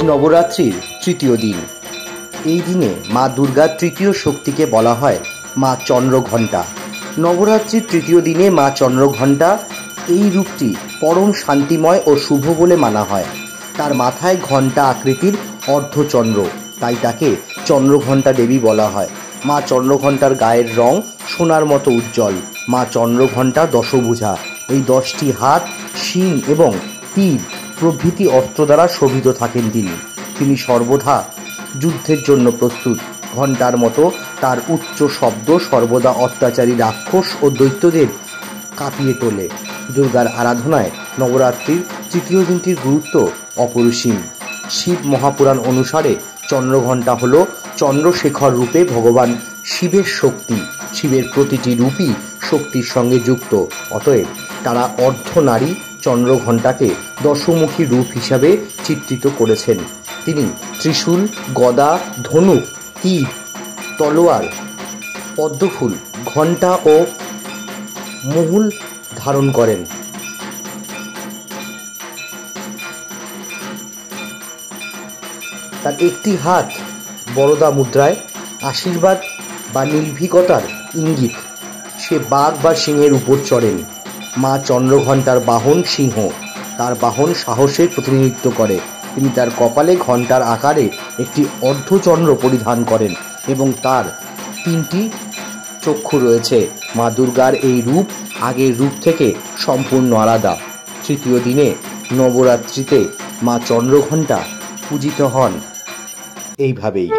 নবরাত্রির তৃতীয় দিন। এই দিনে মা দুর্গার তৃতীয় শক্তিকে বলা হয় মা চন্দ্রঘণ্টা। নবরাত্রির তৃতীয় দিনে মা চন্দ্রঘণ্টা এই রূপটি পরম শান্তিময় ও শুভ বলে মানা হয়। তার মাথায় ঘণ্টা আকৃতির অর্ধচন্দ্র, তাই তাকে চন্দ্রঘণ্টা দেবী বলা হয়। মা চন্দ্রঘণ্টার গায়ের রং সোনার মতো উজ্জ্বল। মা চন্দ্রঘণ্টা দশভুজা। এই 10টি হাত, শিং এবং তীর প্রভৃতি অস্ত্র দ্বারা শোভিত থাকেন তিনি সর্বদা যুদ্ধের জন্য প্রস্তুত। ঘণ্টার মতো তার উচ্চ শব্দ সর্বদা অত্যাচারী রাক্ষস ও দৈত্যদের কাঁপিয়ে তোলে। দুর্গার আরাধনায় নবরাত্রির তৃতীয় দিনটির গুরুত্ব অপরিসীম। শিব মহাপুরাণ অনুসারে চন্দ্রঘণ্টা হল চন্দ্রশেখর রূপে ভগবান শিবের শক্তি। শিবের প্রতিটি রূপই শক্তির সঙ্গে যুক্ত, অতএব তারা অর্ধনারী চন্দ্রঘণ্টাকে দশমুখী রূপ হিসাবে চিত্রিত করেছেন। তিনি ত্রিশূল, গদা, ধনুক, তীর, তলোয়ার, পদ্মফুল, ঘণ্টা ও মহুল ধারণ করেন। তার একটি হাত বরদা মুদ্রায় আশীর্বাদ বা নির্ভীকতার ইঙ্গিত। সে বাঘ বা সিংহের উপর চড়েন। মা চন্দ্রঘণ্টার বাহন সিংহ। তার বাহন সাহসের প্রতিনিধিত্ব করে। তিনি তার কপালে ঘণ্টার আকারে একটি অর্ধচন্দ্র পরিধান করেন এবং তার 3টি চক্ষু রয়েছে। মা দুর্গার এই রূপ আগের রূপ থেকে সম্পূর্ণ আলাদা। তৃতীয় দিনে নবরাত্রিতে মা চন্দ্রঘণ্টা পূজিত হন এইভাবেই।